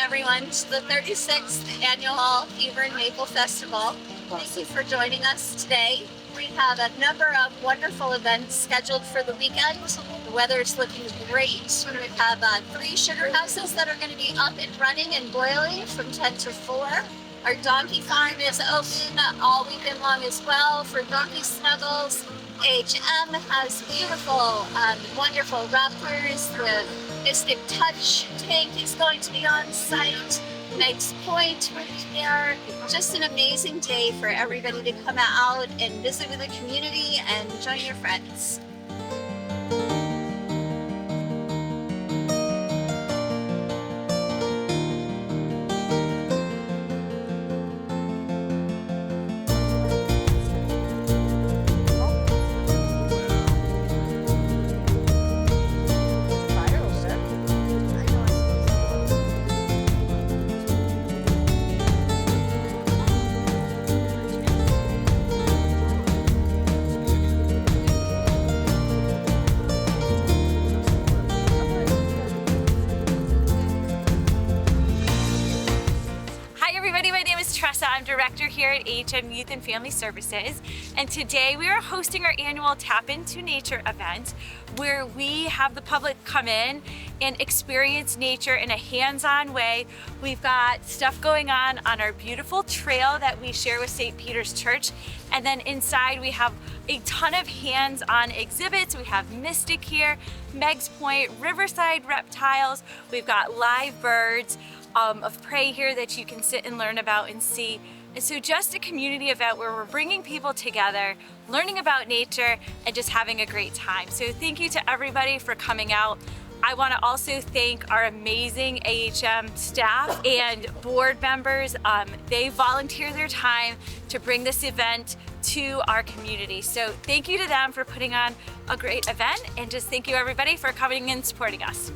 everyone to the 36th annual Hebron Maple Festival. Thank you for joining us today. We have a number of wonderful events scheduled for the weekend. The weather is looking great. We have 3 sugar houses that are going to be up and running and boiling from 10 to 4. Our donkey farm is open all weekend long as well for donkey snuggles. AHM has beautiful, wonderful raptors. The Mystic Touch tank is going to be on site. Meg's Point right there. Just an amazing day for everybody to come out and visit with the community and join your friends. I'm director here at AHM Youth and Family Services, and today we are hosting our annual Tap Into Nature event where we have the public come in and experience nature in a hands-on way. We've got stuff going on our beautiful trail that we share with St. Peter's Church, and then inside we have a ton of hands-on exhibits. We have Mystic here, Meg's Point, Riverside reptiles, we've got live birds, of prey here that you can sit and learn about and see. And so just a community event where we're bringing people together, learning about nature, and just having a great time. So thank you to everybody for coming out. I want to also thank our amazing AHM staff and board members. They volunteer their time to bring this event to our community. So thank you to them for putting on a great event, and just thank you everybody for coming and supporting us.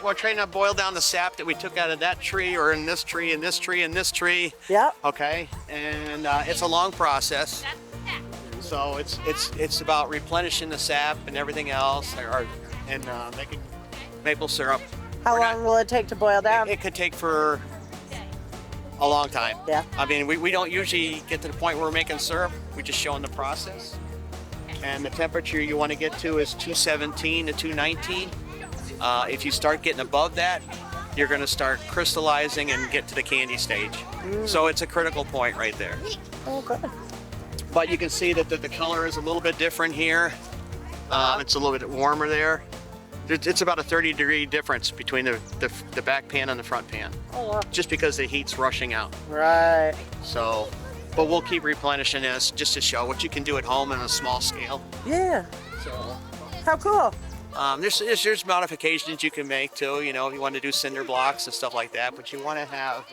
We're trying to boil down the sap that we took out of that tree, or in this tree, and this tree, and this tree. Yep. Okay, and it's a long process. So it's about replenishing the sap and everything else, and making maple syrup. How long will it take to boil down? It could take for a long time. Yeah. I mean, we don't usually get to the point where we're making syrup. We're just showing the process. And the temperature you want to get to is 217 to 219. If you start getting above that, you're going to start crystallizing and get to the candy stage. So it's a critical point right there. Oh, good. But you can see that the color is a little bit different here. It's a little bit warmer there. It's about a 30-degree difference between the back pan and the front pan. Oh, wow. Just because the heat's rushing out. Right. So, but we'll keep replenishing this just to show what you can do at home on a small scale. Yeah. So, how cool. There's modifications you can make too, you know, if you want to do cinder blocks and stuff like that, but you want to have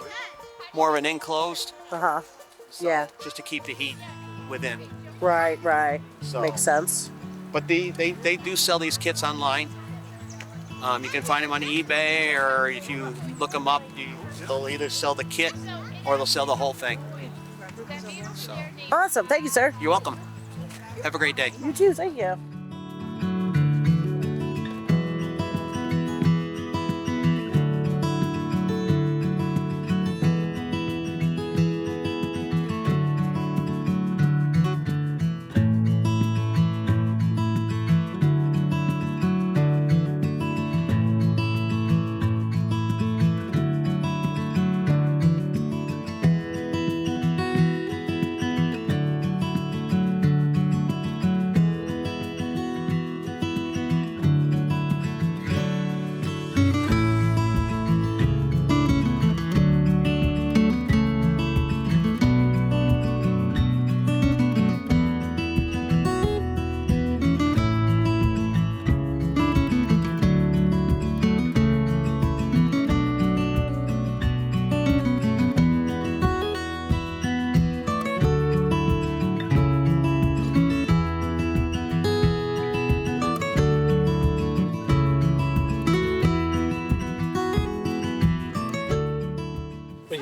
more of an enclosed. Uh-huh. So, yeah. Just to keep the heat within. Right. So, makes sense. But they do sell these kits online. You can find them on eBay, or if you look them up, they'll either sell the kit or they'll sell the whole thing. So. Awesome. Thank you, sir. You're welcome. Have a great day. You too. Thank you.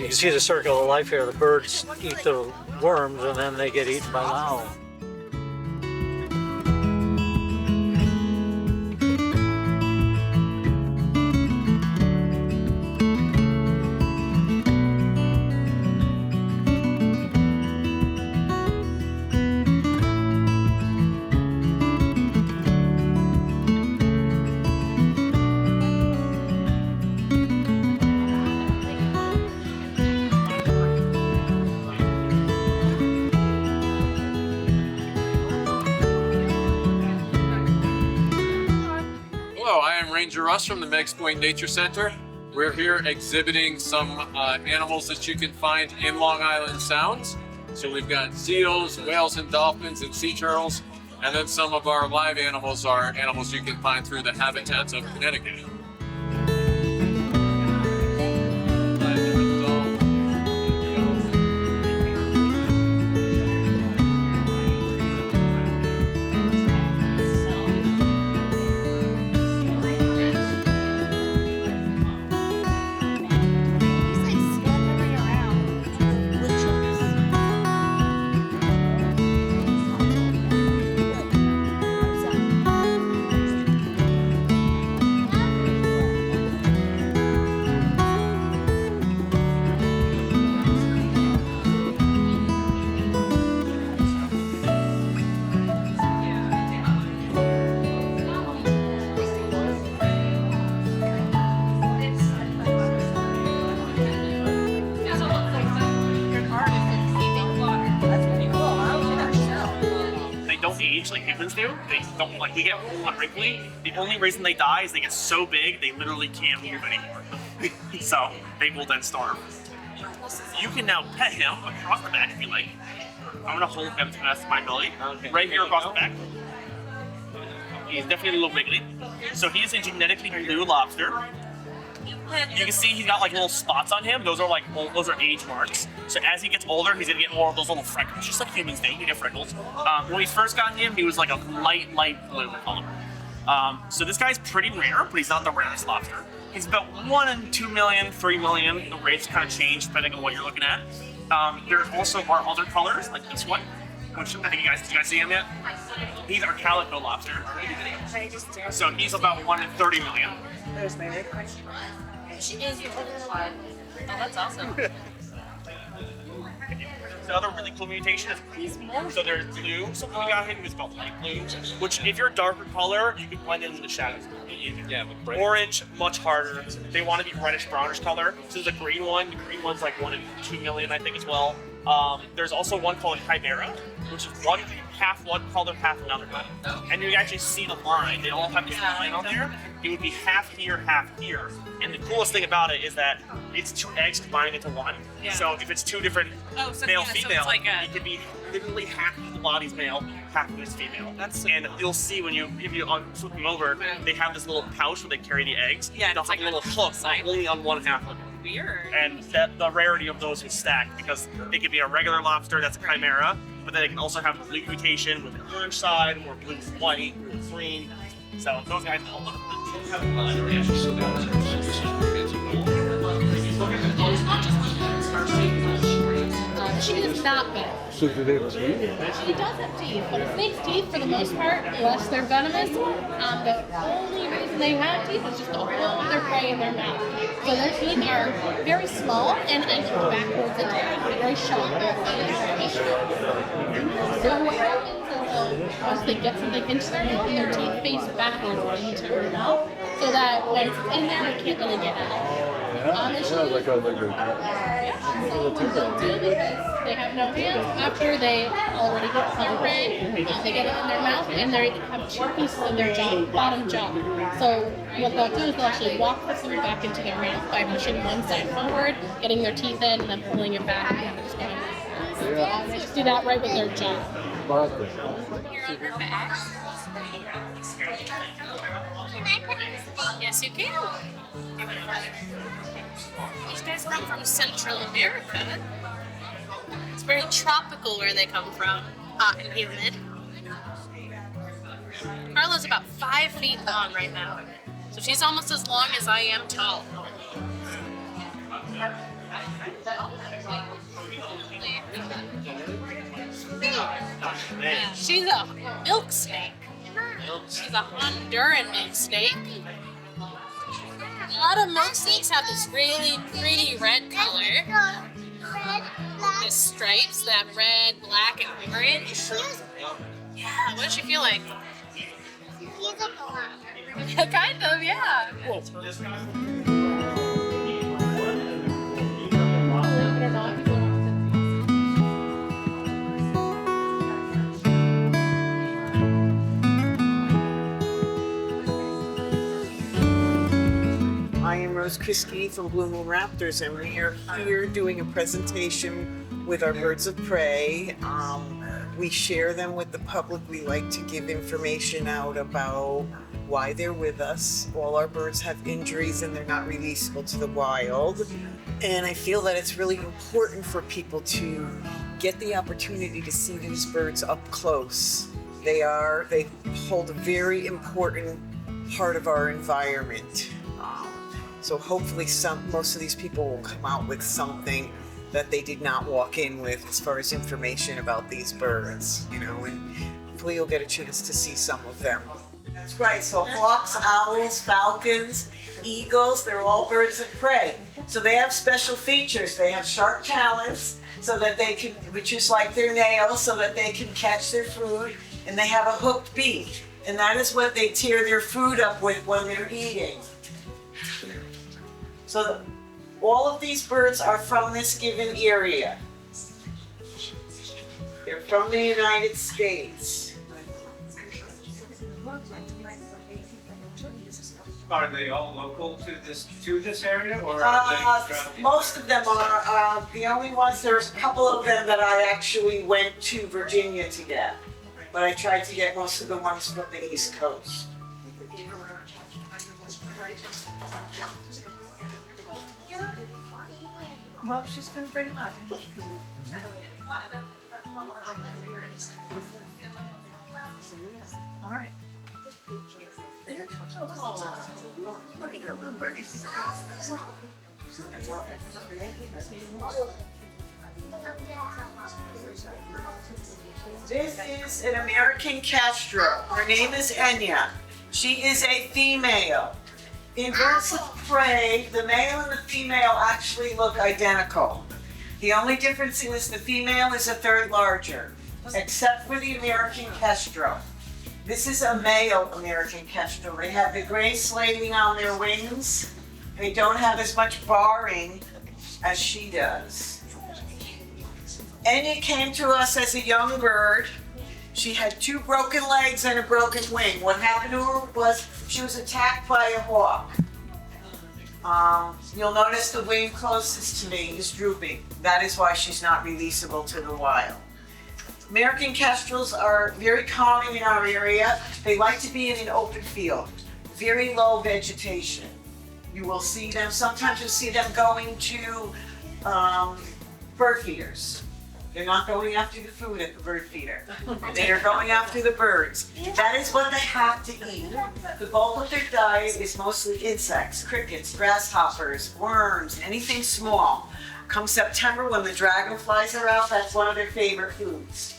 can see the circle of life here. The birds eat the worms and then they get eaten by the owl. Hello, I am Ranger Russ from the Megs Point Nature Center. We're here exhibiting some animals that you can find in Long Island Sounds. So we've got seals, whales and dolphins and sea turtles. And then some of our live animals are animals you can find through the habitats of Connecticut. Don't age like humans do. They don't like we get old and wrinkly. The only reason they die is they get so big they literally can't move anymore. So they will then starve. You can now pet him across the back if you like. I'm gonna hold him to the best of my ability. Right here across the back. He's definitely a little wiggly. So he's a genetically blue lobster. You can see he's got like little spots on him. Those are age marks. So as he gets older, he's gonna get more of those little freckles, just like humans do. You get freckles. When we first got him, he was like a light blue color. So this guy's pretty rare, but he's not the rarest lobster. He's about 1 in 2 million, 3 million. The rates kind of change depending on what you're looking at. There also are other colors, like this one, which I think did you guys see him yet? He's our calico lobster. So he's about 1 in 30 million. There's Mary. Oh, that's awesome. The other really cool mutation is so there's blue. So we got him who's about light blue, which if you're a darker color, you can blend in the shadows. Yeah, orange, much harder. They want to be reddish brownish color. So there's a green one. The green one's like 1 in 2 million, I think, as well. There's also one called Chimera, which is half one color, half another color. And you can actually see the line. They all have this line on there. It would be half here, half here. And the coolest thing about it is that it's 2 eggs combined into one. Yeah. So if it's 2 different male, female, it could be literally half of the body's male, half of it's female. And you'll see when if you flip them over, they have this little pouch where they carry the eggs. Yeah, they'll have a little hook only on one half of it. Weird. And the rarity of those is stacked because it could be a regular lobster that's a chimera, but then it can also have a blue mutation with an orange side or blue with white or green. So those guys all look She is not bad. So do they have teeth? She does have teeth, but snake's teeth, for the most part, unless they're venomous, the only reason they have teeth is just to hold their prey in their mouth. So their teeth are very small and angled backwards and very sharp. So what happens is once they get something into their mouth, their teeth face backwards into their mouth, so that when it's in there, it can't really get out. They have no hands after they already get some prey. They get it in their mouth and they have 2 pieces of their jaw, bottom jaw. So what they'll do is they'll actually walk the food back into their mouth by pushing one side forward, getting their teeth in, and then pulling it back. And just going they just do that right with their jaw. Yes, you can. These guys come from Central America. It's very tropical where they come from, hot and humid. Carla's about 5 feet long right now, so she's almost as long as I am tall. She's a milk snake. She's a Honduran milk snake. A lot of milk snakes have this really pretty red color. The stripes, that red, black, and orange. Yeah, what does she feel like? Kind of, yeah. I am Rose Kriski from Moon Raptors, and we are here doing a presentation with our birds of prey. We share them with the public. We like to give information out about why they're with us. All our birds have injuries and they're not releasable to the wild. And I feel that it's really important for people to get the opportunity to see these birds up close. They hold a very important part of our environment. So hopefully most of these people will come out with something that they did not walk in with as far as information about these birds, and hopefully you'll get a chance to see some of them. That's right, so hawks, owls, falcons, eagles, they're all birds of prey. So they have special features. They have sharp talons so that they can, which is like their nails, so that they can catch their food, and they have a hooked beak, and that is what they tear their food up with when they're eating. So all of these birds are from this given area. They're from the United States. Are they all local to this area, or are they traveling? Most of them are. The only ones, there's a couple of them that I actually went to Virginia to get, but I tried to get most of the ones from the East Coast. Well, she's gonna bring them up. All right. This is an American kestrel. Her name is Enya. She is a female. In birds of prey, the male and the female actually look identical. The only difference is the female is a third larger, except for the American kestrel. This is a male American kestrel. They have the gray slating on their wings. They don't have as much barring as she does. Enya came to us as a young bird. She had 2 broken legs and a broken wing. What happened to her was she was attacked by a hawk. You'll notice the wing closest to me is drooping. That is why she's not releasable to the wild. American kestrels are very common in our area. They like to be in an open field, very low vegetation. You will see them, sometimes you'll see them going to bird feeders. They're not going after the food at the bird feeder. They are going after the birds. That is what they have to eat. The bulk of their diet is mostly insects, crickets, grasshoppers, worms, anything small. Come September, when the dragonflies are out, that's one of their favorite foods.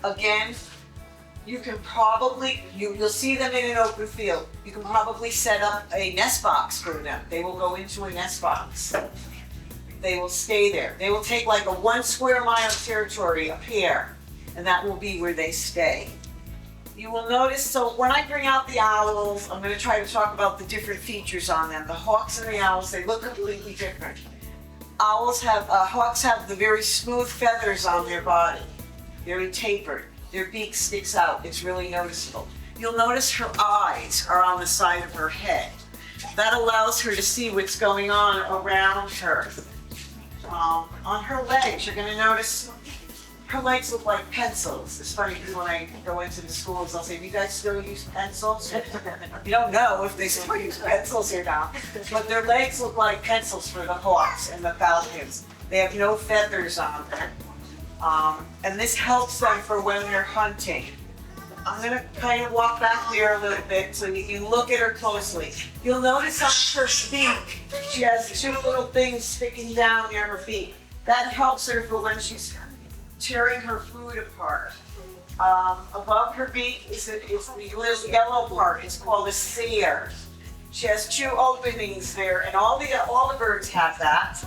Again, you can probably, you'll see them in an open field. You can probably set up a nest box for them. They will go into a nest box. They will stay there. They will take like a 1 square mile territory, a pair, and that will be where they stay. You will notice, so when I bring out the owls, I'm going to try to talk about the different features on them. The hawks and the owls, they look completely different. Hawks have the very smooth feathers on their body, very tapered. Their beak sticks out. It's really noticeable. You'll notice her eyes are on the side of her head. That allows her to see what's going on around her. On her legs, you're going to notice her legs look like pencils. It's funny because when I go into the schools, I'll say, "Do you guys still use pencils?" You don't know if they still use pencils or not. But their legs look like pencils for the hawks and the falcons. They have no feathers on them. And this helps them for when they're hunting. I'm going to kind of walk back there a little bit so you can look at her closely. You'll notice on her beak, she has 2 little things sticking down near her beak. That helps her for when she's tearing her food apart. Above her beak is the little yellow part. It's called a cere. She has 2 openings there, and all the birds have that.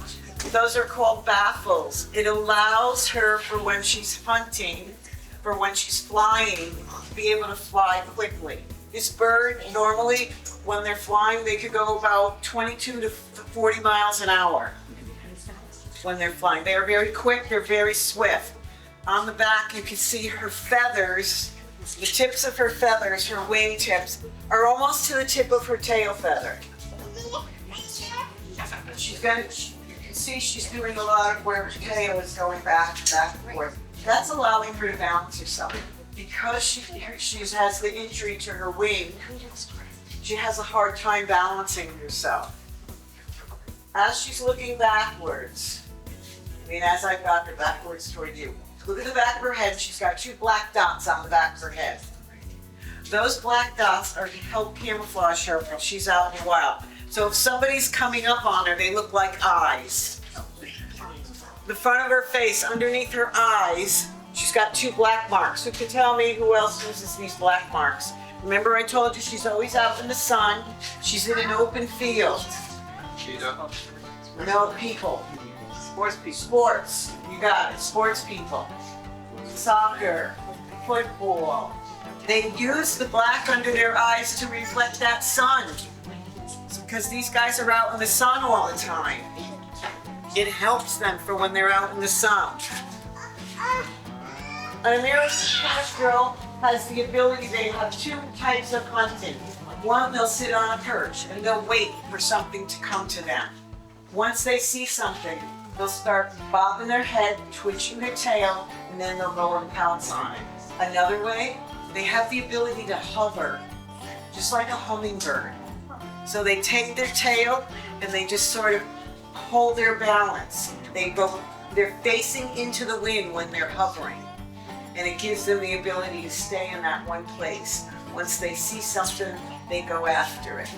Those are called baffles. It allows her for when she's hunting, for when she's flying, to be able to fly quickly. This bird, normally, when they're flying, they could go about 22 to 40 miles an hour when they're flying. They are very quick, they're very swift. On the back, you can see her feathers. The tips of her feathers, her wing tips, are almost to the tip of her tail feather. You can see she's doing a lot of where her tail is going back and forth. That's allowing her to balance herself. Because she has the injury to her wing, she has a hard time balancing herself. As she's looking backwards, as I've got her backwards toward you, look at the back of her head. She's got 2 black dots on the back of her head. Those black dots are to help camouflage her when she's out in the wild. So if somebody's coming up on her, they look like eyes. The front of her face, underneath her eyes, she's got 2 black marks. Who can tell me who else uses these black marks? Remember I told you she's always out in the sun. She's in an open field. No, people. Sports people. Sports. You got it. Sports people. Soccer. Football. They use the black under their eyes to reflect that sun. Because these guys are out in the sun all the time. It helps them for when they're out in the sun. An American kestrel has the ability, they have 2 types of hunting. One, they'll sit on a perch and they'll wait for something to come to them. Once they see something, they'll start bobbing their head, twitching their tail, and then they'll go and pounce on it. Another way, they have the ability to hover, just like a hummingbird. So they take their tail and they just sort of hold their balance. They're facing into the wind when they're hovering. And it gives them the ability to stay in that one place. Once they see something, they go after it.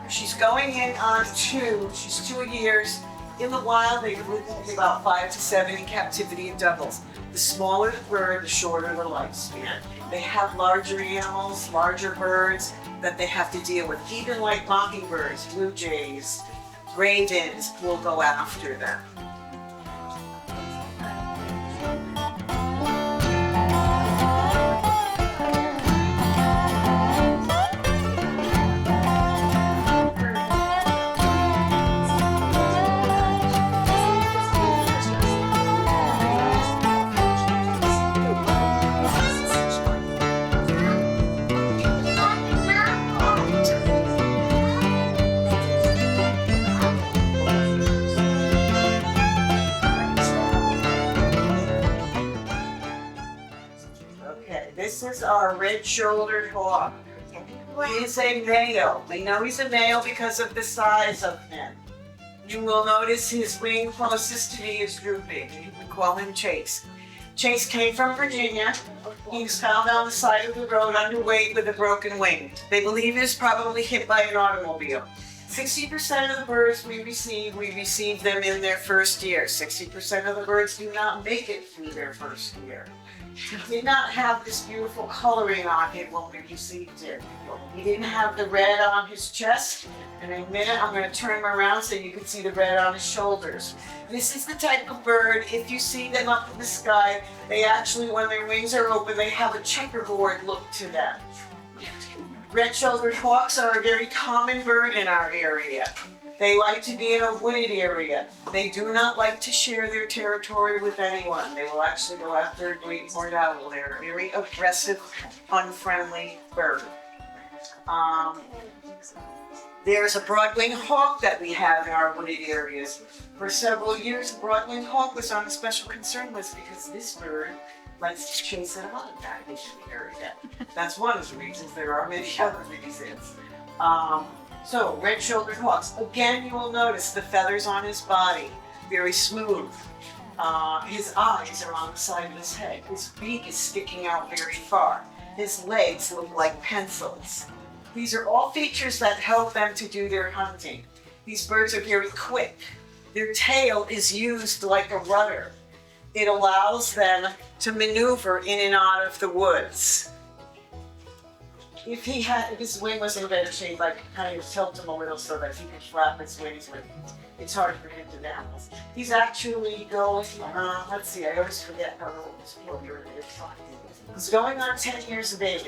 She's going in on 2. She's 2 years. In the wild, they live about 5 to 7 in captivity in doubles. The smaller the bird, the shorter the lifespan. They have larger animals, larger birds that they have to deal with. Even like mockingbirds, blue jays, ravens will go after them. This is our red-shouldered hawk. He is a male. We know he's a male because of the size of him. You will notice his wing closest to me is drooping. We call him Chase. Chase came from Virginia. He was found on the side of the road underweight with a broken wing. They believe he was probably hit by an automobile. 60% of the birds we receive them in their first year. 60% of the birds do not make it through their first year. He did not have this beautiful coloring on him when we received him. He didn't have the red on his chest. In a minute, I'm going to turn him around so you can see the red on his shoulders. This is the type of bird, if you see them up in the sky, they actually, when their wings are open, they have a checkerboard look to them. Red-shouldered hawks are a very common bird in our area. They like to be in a wooded area. They do not like to share their territory with anyone. They will actually go after a great horned owl. They're a very aggressive, unfriendly bird. There's a broad-winged hawk that we have in our wooded areas. For several years, the broad-winged hawk was on a special concern list because this bird likes to chase a lot of that in the area. That's one of the reasons. There are many other reasons. So, red-shouldered hawks. Again, you will notice the feathers on his body, very smooth. His eyes are on the side of his head. His beak is sticking out very far. His legs look like pencils. These are all features that help them to do their hunting. These birds are very quick. Their tail is used like a rudder. it allows them to maneuver in and out of the woods. If his wing was in better shape, I could kind of tilt him a little so that he could flap his wings, but it's hard for him to balance. He's actually going, let's see, I always forget how old this poor bird is. He's going on 10 years of age.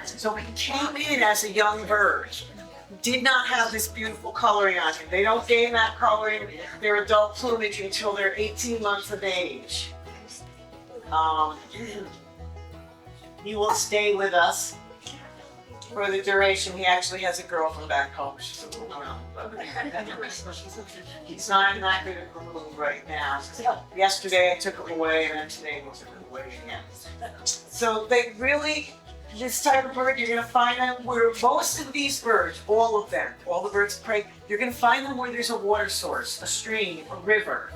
So he came in as a young bird. Did not have this beautiful coloring on him. They don't gain that coloring, their adult plumage, until they're 18 months of age. He will stay with us for the duration. He actually has a girlfriend back home. She's a little around. He's not in that good of a mood right now. Yesterday I took him away, and then today we took him away again. So they really, this type of bird, you're going to find them where most of these birds, all of them, all the birds of prey, you're going to find them where there's a water source, a stream, a river.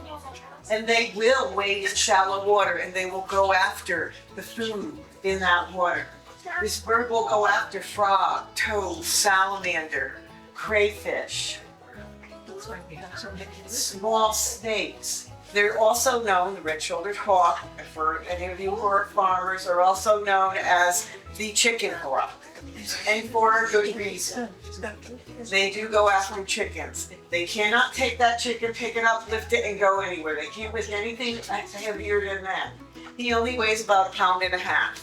And they will wade in shallow water, and they will go after the food in that water. This bird will go after frog, toad, salamander, crayfish, small snakes. They're also known, the red-shouldered hawk, for any of you who are farmers, are also known as the chicken hawk. And for a good reason. They do go after chickens. They cannot take that chicken, pick it up, lift it, and go anywhere. They can't lift anything heavier than that. He only weighs about 1.5 pounds.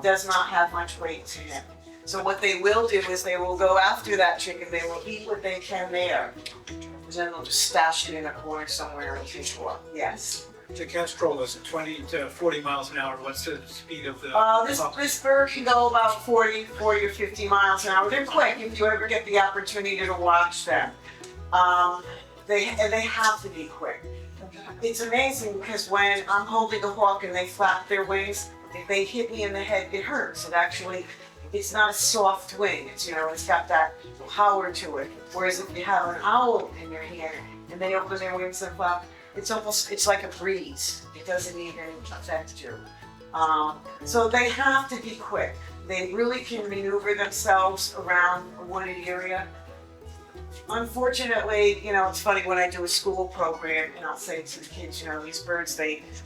Does not have much weight to him. So what they will do is they will go after that chicken. They will eat what they can there. And then they'll just stash it in a corner somewhere and take off. Yes. The Kestrel is 20 to 40 miles an hour. What's the speed of the? This bird can go about 40 or 50 miles an hour. They're quick if you ever get the opportunity to watch them. They have to be quick. It's amazing because when I'm holding a hawk and they flap their wings, if they hit me in the head, it hurts. It's not a soft wing. It's got that power to it. Whereas if you have an owl in your hand and they open their wings and flap, it's like a breeze. It doesn't even affect you. So they have to be quick. They really can maneuver themselves around a wooded area. Unfortunately, it's funny when I do a school program and I'll say to the kids, these birds,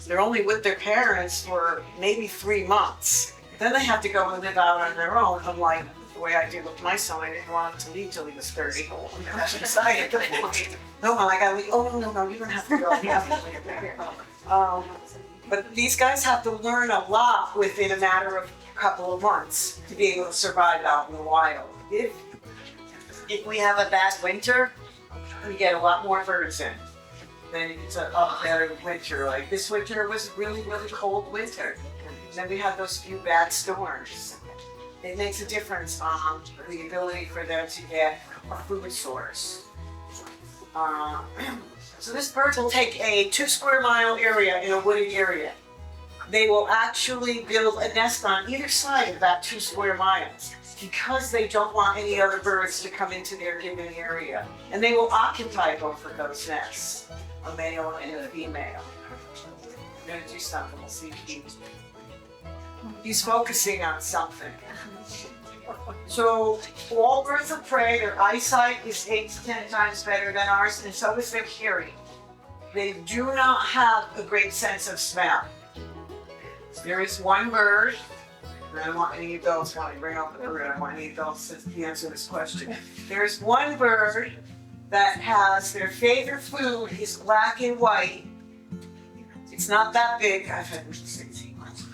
they're only with their parents for maybe 3 months. Then they have to go and live out on their own, unlike the way I did with my son. I didn't want him to leave till he was 30. I was excited. No, I gotta leave. Oh, no, you don't have to go. But these guys have to learn a lot within a matter of a couple of months to be able to survive out in the wild. If we have a bad winter, we get a lot more birds in. Then it's a better winter. Like this winter was a really, really cold winter. And then we had those few bad storms. It makes a difference on the ability for them to get a food source. So this bird will take a 2 square mile area in a wooded area. They will actually build a nest on either side of that 2 square miles, because they don't want any other birds to come into their given area. And they will occupy both of those nests, a male and a female. I'm gonna do something, we'll see if he's focusing on something. So all birds of prey, their eyesight is 8 to 10 times better than ours, and so is their hearing. They do not have a great sense of smell. There is one bird, and I want any adults, when I bring up the bird, I want any adults to answer this question. There's one bird that has their favorite food is black and white. It's not that big. I've had 16 months.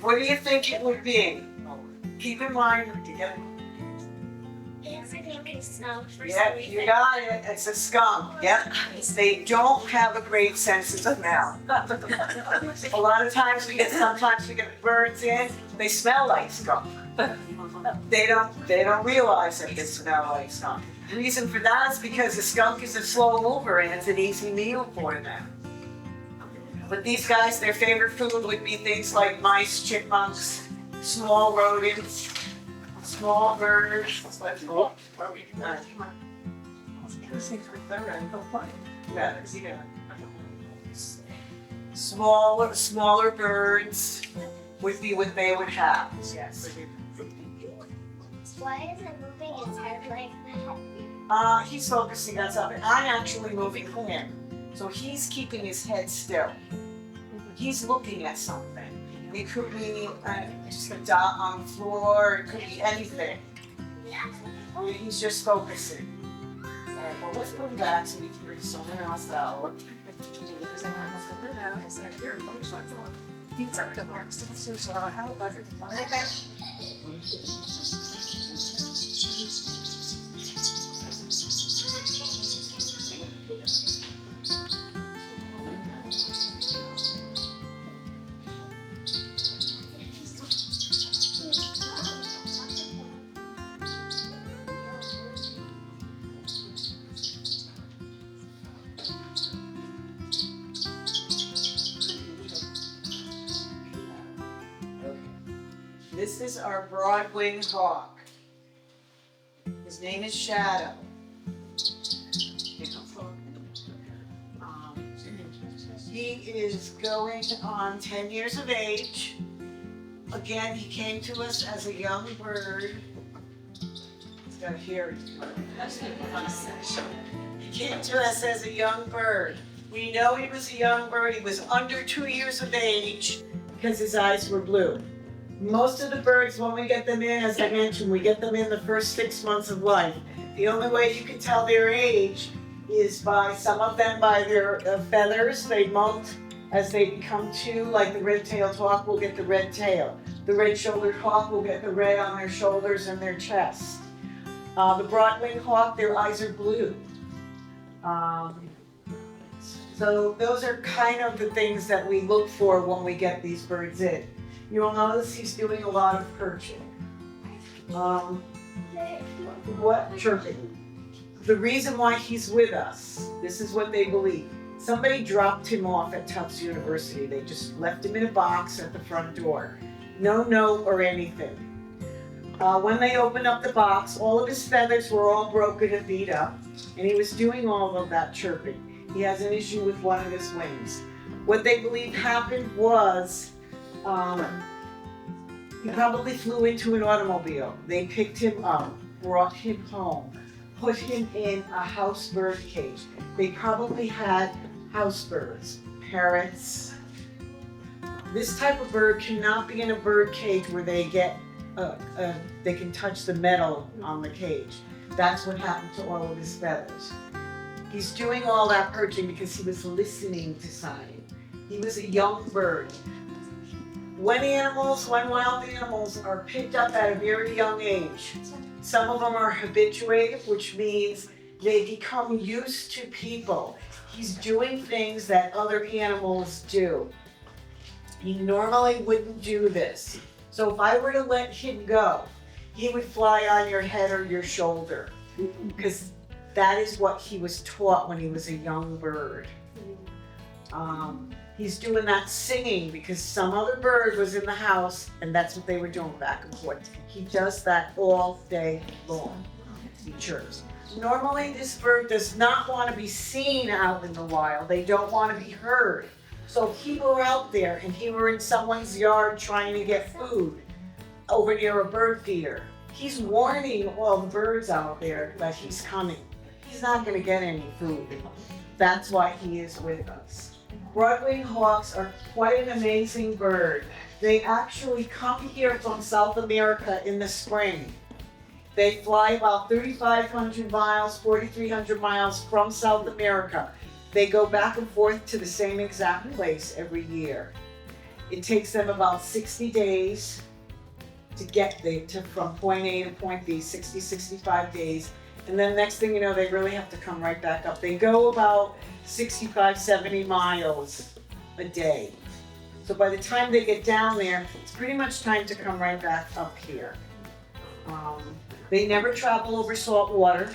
What do you think it would be? Keep in mind, yeah, you got it. It's a skunk. Yep. They don't have a great sense of smell. A lot of times sometimes we get birds in, they smell like skunk. They don't realize that they smell like skunk. The reason for that is because the skunk is a slow mover and it's an easy meal for them. But these guys, their favorite food would be things like mice, chipmunks, small rodents, small birds. Smaller birds would be what they would have. Yes. Why is it moving its head like that? He's focusing on something. I'm actually moving him. So he's keeping his head still. He's looking at something. It could be just a dot on the floor, it could be anything. He's just focusing. Alright, well, let's go back so we can bring someone else out. This is our broad-winged hawk. His name is Shadow. He is going on 10 years of age. Again, he came to us as a young bird. He's got a hairy bird. He came to us as a young bird. We know he was a young bird. He was under 2 years of age because his eyes were blue. Most of the birds, when we get them in, as I mentioned, we get them in the first 6 months of life. The only way you can tell their age is by some of them by their feathers. They molt as they become 2, like the red-tailed hawk will get the red tail. The red-shouldered hawk will get the red on their shoulders and their chest. The broad-winged hawk, their eyes are blue. So those are kind of the things that we look for when we get these birds in. You'll notice he's doing a lot of perching. Chirping? The reason why he's with us, this is what they believe. Somebody dropped him off at Tufts University. They just left him in a box at the front door. No note or anything. When they opened up the box, all of his feathers were all broken and beat up, and he was doing all of that chirping. He has an issue with one of his wings. What they believe happened was, he probably flew into an automobile. They picked him up, brought him home, put him in a house bird cage. They probably had house birds, parrots. This type of bird cannot be in a bird cage where they get, they can touch the metal on the cage. That's what happened to all of his feathers. He's doing all that perching because he was listening to sign. He was a young bird. When wild animals are picked up at a very young age, some of them are habituated, which means they become used to people. He's doing things that other animals do. He normally wouldn't do this. So if I were to let him go, he would fly on your head or your shoulder, because that is what he was taught when he was a young bird. He's doing that singing because some other bird was in the house and that's what they were doing back and forth. He does that all day long. He chirps. Normally this bird does not want to be seen out in the wild. They don't want to be heard. So if he were out there and he were in someone's yard trying to get food over near a bird feeder, he's warning all the birds out there that he's coming. He's not going to get any food. That's why he is with us. Broad-winged hawks are quite an amazing bird. They actually come here from South America in the spring. They fly about 3,500 miles, 4,300 miles from South America. They go back and forth to the same exact place every year. It takes them about 60 days to get from point A to point B, 60, 65 days. And then next thing you know, they really have to come right back up. They go about 65, 70 miles a day. So by the time they get down there, it's pretty much time to come right back up here. They never travel over salt water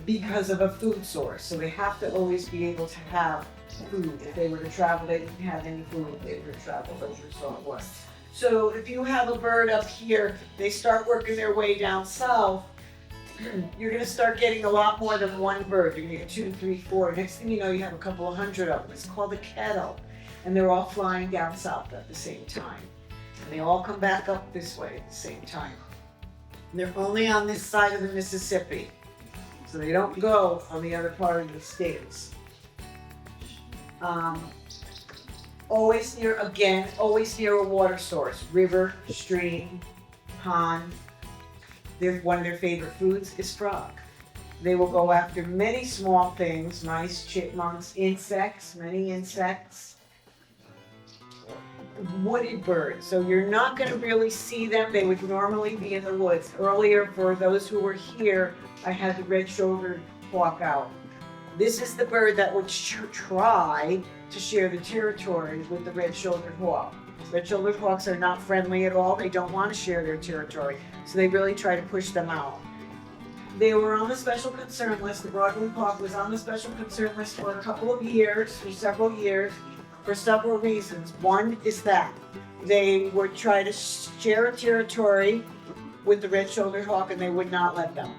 because of a food source. So they have to always be able to have food. If they were to travel, they didn't have any food if they were to travel over salt water. So if you have a bird up here, they start working their way down south, you're going to start getting a lot more than one bird. You're going to get 2, 3, 4. Next thing you know, you have a couple of hundred of them. It's called a kettle. And they're all flying down south at the same time. And they all come back up this way at the same time. And they're only on this side of the Mississippi. So they don't go on the other part of the states. Always near a water source, river, stream, pond. One of their favorite foods is frog. They will go after many small things, mice, chipmunks, insects, many insects. Wooded birds, so you're not going to really see them. They would normally be in the woods. Earlier, for those who were here, I had the red-shouldered hawk out. This is the bird that would try to share the territory with the red-shouldered hawk. Red-shouldered hawks are not friendly at all. They don't want to share their territory, so they really try to push them out. They were on the special concern list. The broadwing hawk was on the special concern list for a couple of years, for several years, for several reasons. One is that they would try to share a territory with the red-shouldered hawk, and they would not let them.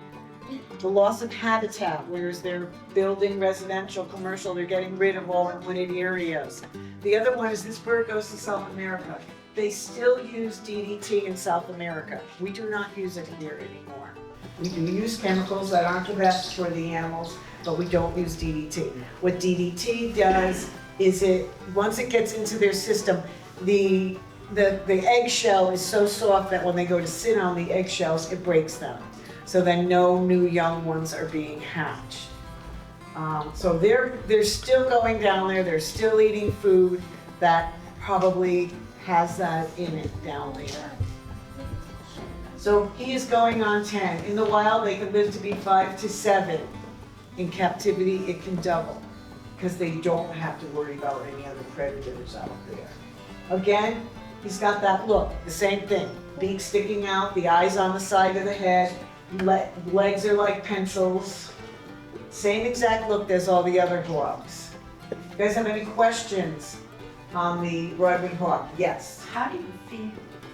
The loss of habitat, whereas they're building residential, commercial, they're getting rid of all the wooded areas. The other one is this bird goes to South America. They still use DDT in South America. We do not use it here anymore. We do use chemicals that aren't the best for the animals, but we don't use DDT. What DDT does is once it gets into their system, the eggshell is so soft that when they go to sit on the eggshells, it breaks them. So then no new young ones are being hatched. So they're still going down there, they're still eating food that probably has that in it down there. So he is going on 10. In the wild, they can live to be 5 to 7. In captivity, it can double, because they don't have to worry about any other predators out there. Again, he's got that look, the same thing. Beak sticking out, the eyes on the side of the head, legs are like pencils. Same exact look as all the other hawks. You guys have any questions on the broadwing hawk? Yes. How do you feed?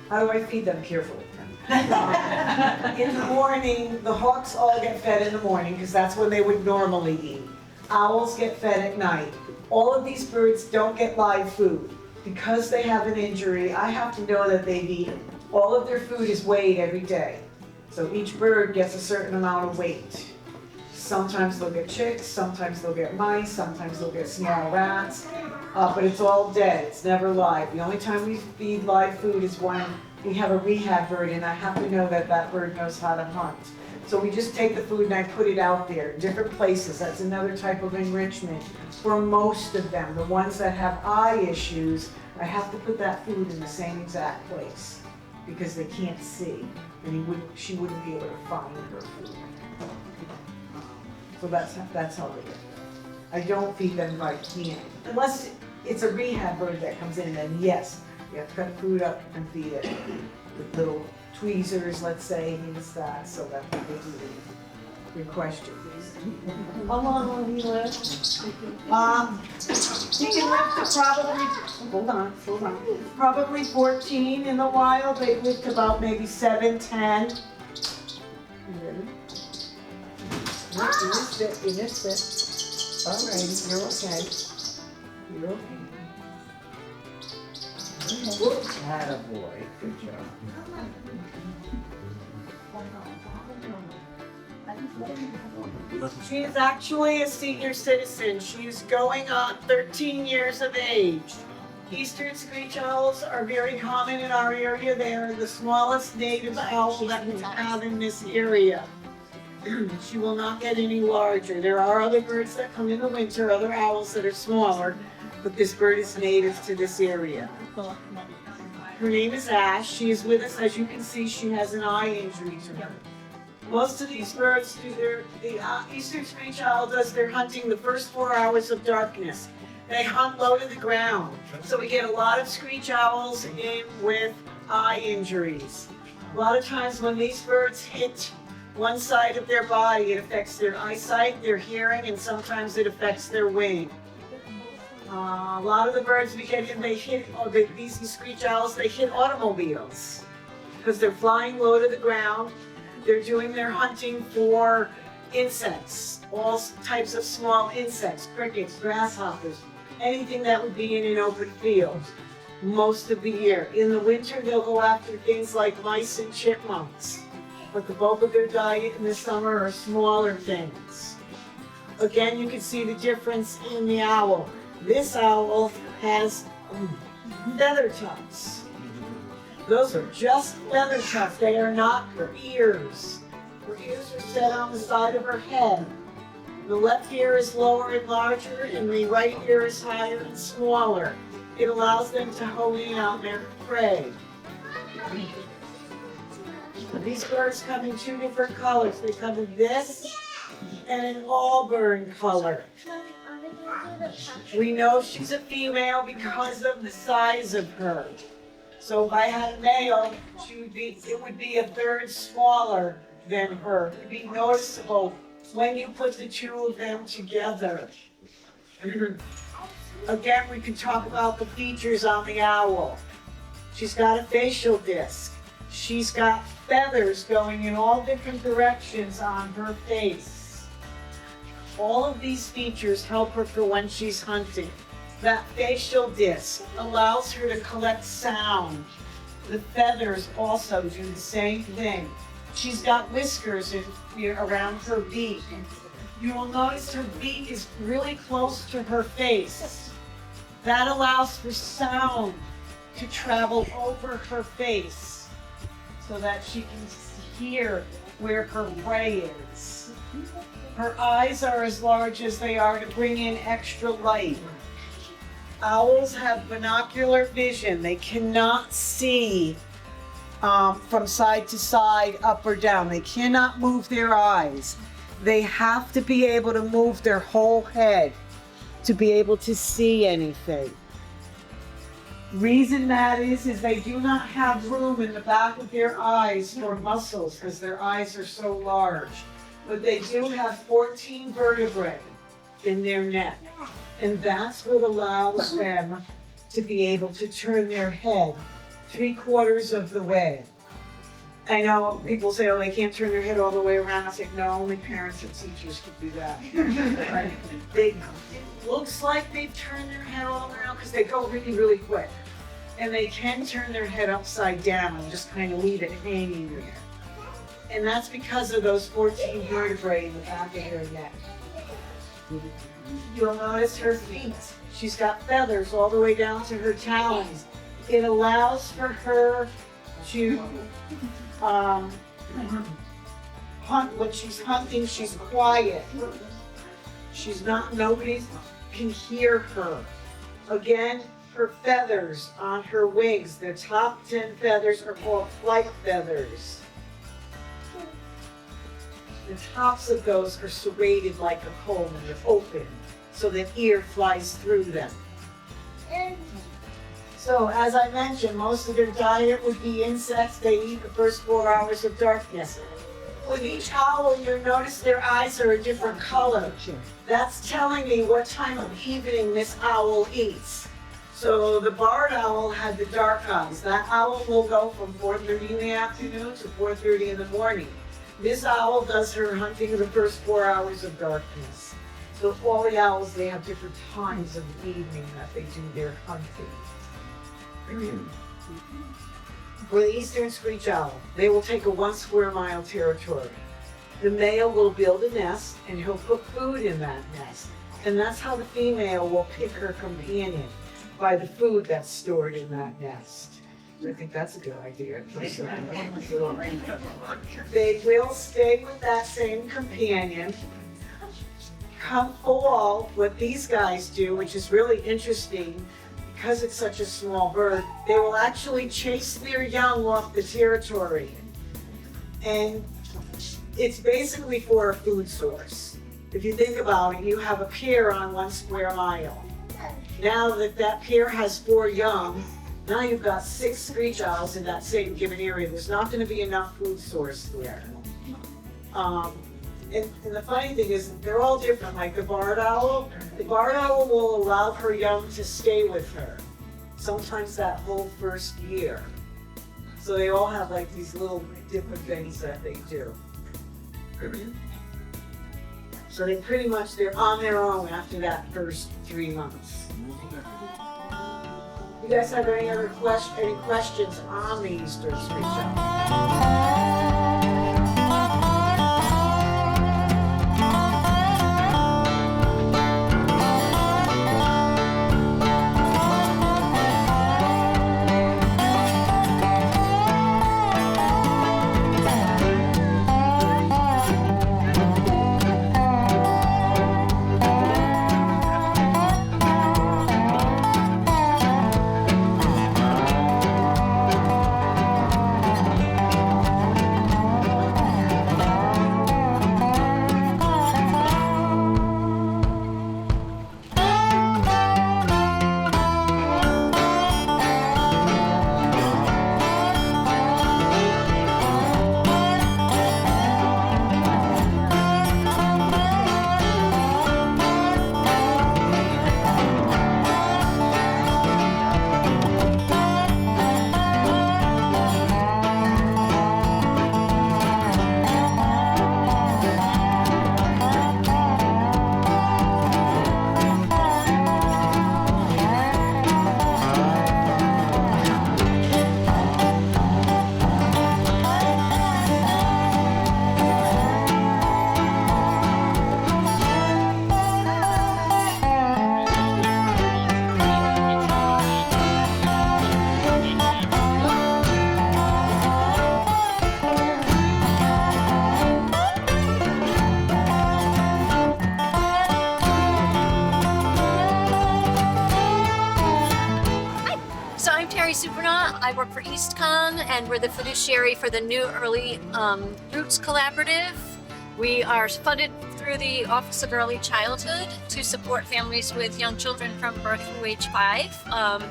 How do I feed them? Carefully. In the morning, the hawks all get fed in the morning because that's when they would normally eat. Owls get fed at night. All of these birds don't get live food. Because they have an injury, I have to know that they've eaten. All of their food is weighed every day. So each bird gets a certain amount of weight. Sometimes they'll get chicks, sometimes they'll get mice, sometimes they'll get small rats, but it's all dead, it's never live. The only time we feed live food is when we have a rehab bird and I have to know that that bird knows how to hunt. So we just take the food and I put it out there in different places. That's another type of enrichment. For most of them, the ones that have eye issues, I have to put that food in the same exact place because they can't see and she wouldn't be able to find her food. So that's how they get it. I don't feed them by hand. Unless it's a rehab bird that comes in, then yes, you have to cut food up and feed it with little tweezers, let's say, use that so that they do your question. How long will he live? He can live to probably 14 in the wild. They live to about maybe 7, 10. You missed it. All right, you're okay. You're okay. Attaboy, good job. She is actually a senior citizen. She is going on 13 years of age. Eastern screech owls are very common in our area. They are the smallest native owl that we have in this area. She will not get any larger. There are other birds that come in the winter, other owls that are smaller, but this bird is native to this area. Her name is Ash. She is with us. As you can see, she has an eye injury to her. Most of these birds the Eastern screech owl does their hunting the first 4 hours of darkness. They hunt low to the ground. So we get a lot of screech owls in with eye injuries. A lot of times when these birds hit one side of their body, it affects their eyesight, their hearing, and sometimes it affects their wing. A lot of the birds we get in, these screech owls, they hit automobiles because they're flying low to the ground. They're doing their hunting for insects, all types of small insects, crickets, grasshoppers, anything that would be in an open field most of the year. In the winter, they'll go after things like mice and chipmunks, but the bulk of their diet in the summer are smaller things. Again, you can see the difference in the owl. This owl has feather tufts. Those are just feather tufts. They are not her ears. Her ears are set on the side of her head. The left ear is lower and larger, and the right ear is higher and smaller. It allows them to hone in on their prey. These birds come in two different colors. They come in this and an auburn color. We know she's a female because of the size of her. So if I had a male, it would be a third smaller than her. It would be noticeable when you put the two of them together. Again, we can talk about the features on the owl. She's got a facial disc. She's got feathers going in all different directions on her face. All of these features help her for when she's hunting. That facial disc allows her to collect sound. The feathers also do the same thing. She's got whiskers around her beak. You will notice her beak is really close to her face. That allows for sound to travel over her face so that she can hear where her prey is. Her eyes are as large as they are to bring in extra light. Owls have binocular vision. They cannot see from side to side, up or down. They cannot move their eyes. They have to be able to move their whole head to be able to see anything. Reason that is they do not have room in the back of their eyes for muscles because their eyes are so large. But they do have 14 vertebrae in their neck. And that's what allows them to be able to turn their head 3/4 of the way. I know people say, oh, they can't turn their head all the way around. I say, no, only parents and teachers can do that. It looks like they turn their head all the way around because they go really, really quick. And they can turn their head upside down and just kind of leave it hanging there. And that's because of those 14 vertebrae in the back of their neck. You'll notice her feet. She's got feathers all the way down to her talons. It allows for her to hunt. When she's hunting, she's quiet. Nobody can hear her. Again, her feathers on her wings, the top 10 feathers are called flight feathers. The tops of those are serrated like a comb and they're open so that air flies through them. So as I mentioned, most of their diet would be insects. They eat the first 4 hours of darkness. With each owl, you'll notice their eyes are a different color. That's telling me what time of evening this owl eats. So the barred owl had the dark eyes. That owl will go from 4:30 in the afternoon to 4:30 in the morning. This owl does her hunting the first 4 hours of darkness. So all the owls, they have different times of the evening that they do their hunting. For the eastern screech owl, they will take a 1 square mile territory. The male will build a nest and he'll put food in that nest. And that's how the female will pick her companion, by the food that's stored in that nest. I think that's a good idea. They will stay with that same companion. Come fall, what these guys do, which is really interesting, because it's such a small bird, they will actually chase their young off the territory. And it's basically for a food source. If you think about it, you have a pair on 1 square mile. Now that that pair has 4 young, now you've got 6 screech owls in that same given area. There's not going to be enough food source there. And the funny thing is, they're all different. Like the barred owl will allow her young to stay with her, sometimes that whole first year. So they all have like these little different things that they do. So they're on their own after that first 3 months. You guys have any questions on the eastern screech owl? I work for EastCon, and we're the fiduciary for the new Early Roots Collaborative. We are funded through the Office of Early Childhood to support families with young children from birth through age 5.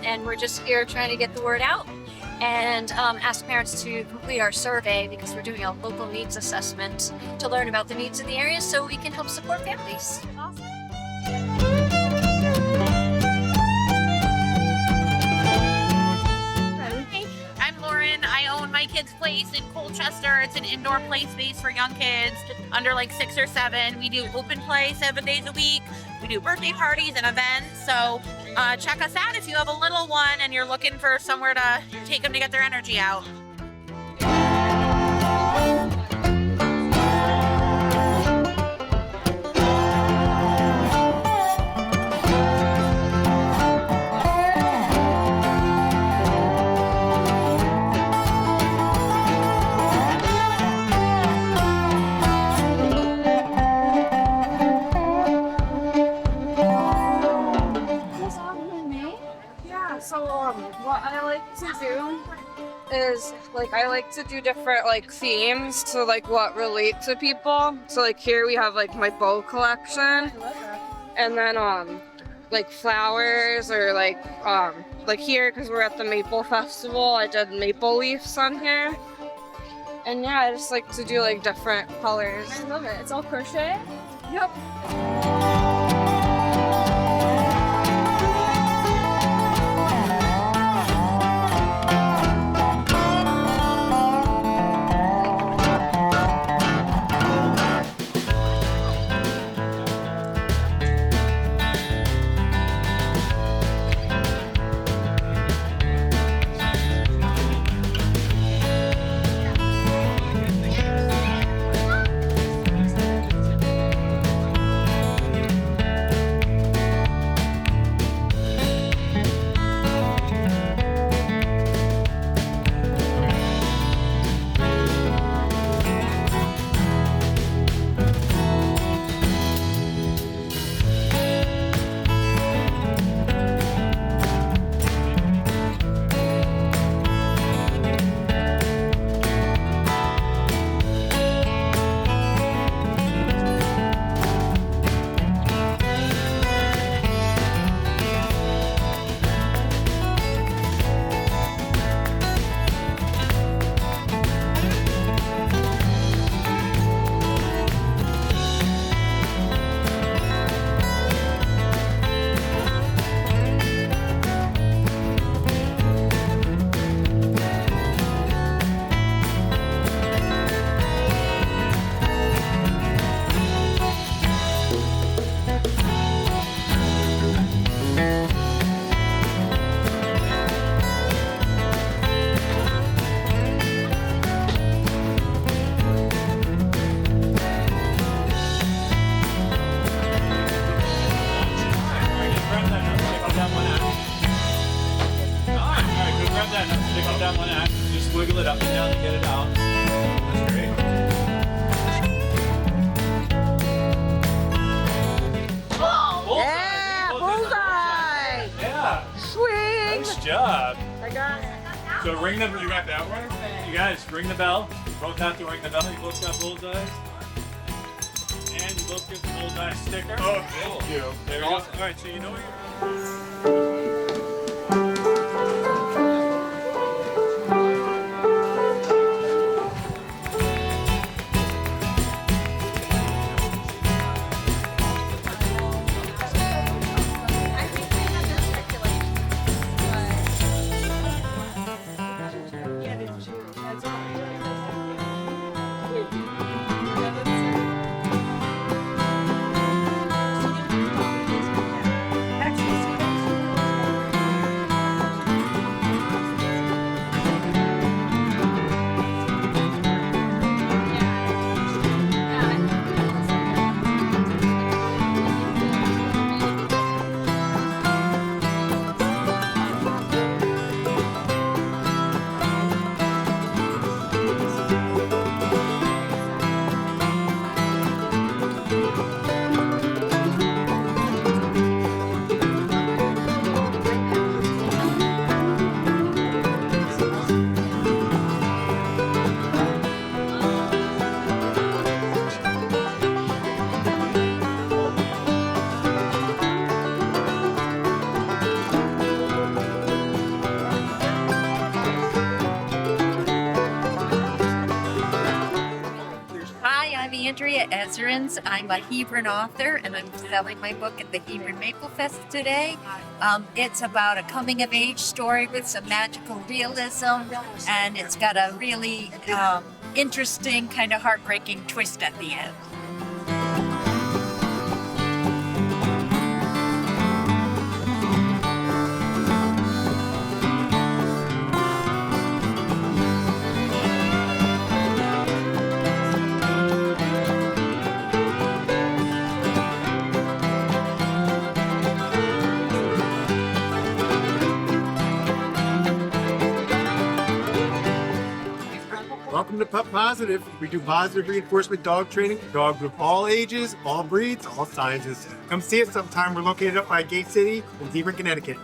And we're just here trying to get the word out and ask parents to complete our survey because we're doing a local needs assessment to learn about the needs of the area so we can help support families. I'm Lauren. I own My Kids Place in Colchester. It's an indoor play space for young kids under like 6 or 7. We do open play 7 days a week. We do birthday parties and events. So check us out if you have a little one and you're looking for somewhere to take them to get their energy out. What I like to do is I like to do different themes to what relate to people. So here we have my bow collection, and then flowers or here because we're at the Maple Festival, I did maple leaves on here. And yeah, I just like to do different colors. I love it. It's all crochet? Yep. Wiggle it up and down to get it out. That's great. Yeah, bullseye! Yeah. Swing! Nice job. I got it. So ring the, you got that one? You guys, ring the bell. You both have to ring the bell. You both got bullseyes. And you both get the bullseye sticker. Oh, thank you. There we go. All right, so you know what you're... Andrea Ezrins. I'm a Hebron author, and I'm selling my book at the Hebron Maple Fest today. It's about a coming-of-age story with some magical realism, and it's got a really interesting, kind of heartbreaking twist at the end. Welcome to Pup Positive. We do positive reinforcement dog training for dogs of all ages, all breeds, all sizes. Come see us sometime. We're located up by Gate City in Hebron, Connecticut.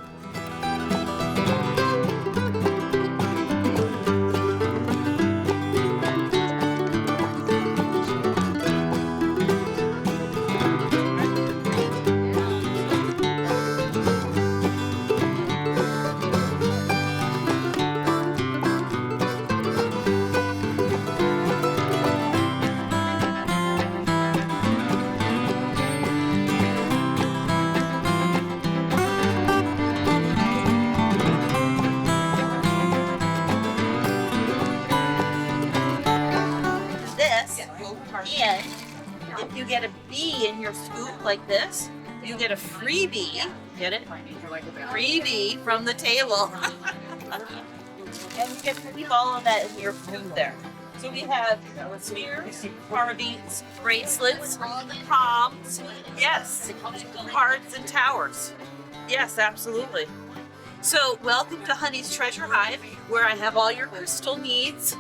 And if you get a bee in your scoop like this, you get a freebie. Get it? Freebie from the table. And you get to keep all of that in your food there. So we have spears, carbines, bracelets, palms, yes, hearts and towers. Yes, absolutely. So welcome to Honey's Treasure Hive, where I have all your crystal needs.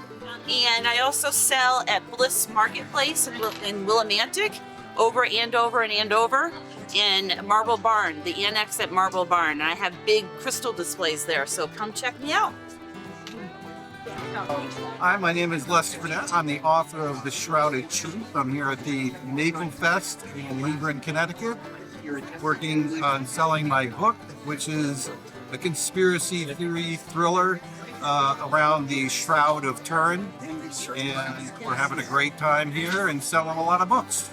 And I also sell at Bliss Marketplace in Willimantic, over Andover in Marble Barn, the annex at Marble Barn. And I have big crystal displays there, so come check me out. Hi, my name is Les Burnett. I'm the author of The Shrouded Truth. I'm here at the Maple Fest in Hebron, Connecticut, working on selling my book, which is a conspiracy theory thriller around the Shroud of Turin, and we're having a great time here and selling a lot of books.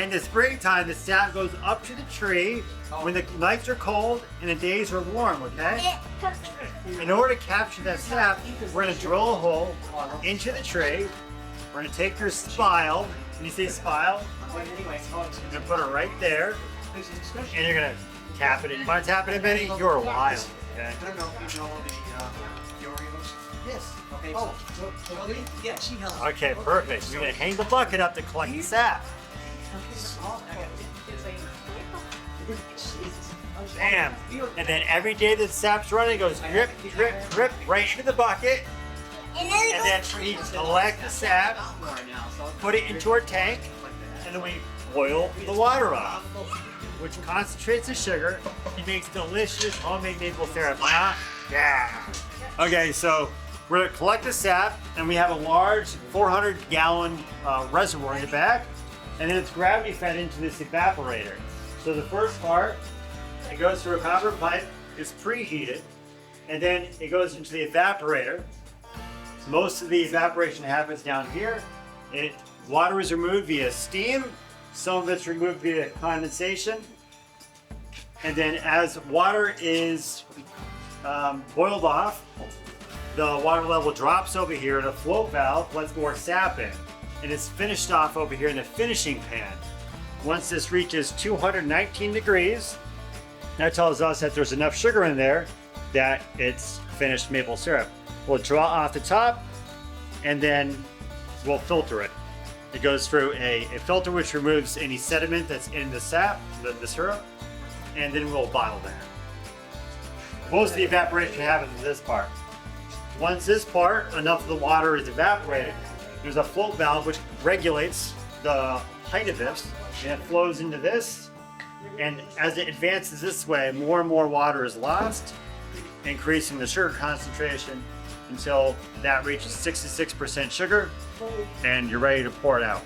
In the springtime, the sap goes up to the tree when the nights are cold and the days are warm, okay? In order to capture that sap, we're gonna drill a hole into the tree. We're gonna take your spile. When you say spile, you're gonna put it right there. And you're gonna tap it in. You wanna tap it in, Benny? You're wild, okay? I don't know if you know the Oreos. Yes. Okay. Oh, yeah, she helped. Okay, perfect. You're gonna hang the bucket up to collect the sap. Bam! And then every day that sap's running, it goes drip, drip, drip right into the bucket. And then we collect the sap, put it into our tank, and then we boil the water off, which concentrates the sugar and makes delicious homemade maple syrup. Huh? Yeah. Okay, so we're gonna collect the sap, and we have a large 400-gallon reservoir in the back, and then it's gravity fed into this evaporator. So the first part, it goes through a copper pipe, it's preheated, and then it goes into the evaporator. Most of the evaporation happens down here. Water is removed via steam, some of it's removed via condensation, and then as water is boiled off, the water level drops over here and a float valve lets more sap in. And it's finished off over here in the finishing pan. Once this reaches 219 degrees, that tells us that there's enough sugar in there that it's finished maple syrup. We'll draw off the top and then we'll filter it. It goes through a filter which removes any sediment that's in the sap, the syrup, and then we'll bottle that. Most of the evaporation happens in this part. Once this part, enough of the water is evaporated, there's a float valve which regulates the height of this, and it flows into this. And as it advances this way, more and more water is lost, increasing the sugar concentration until that reaches 66% sugar, and you're ready to pour it out.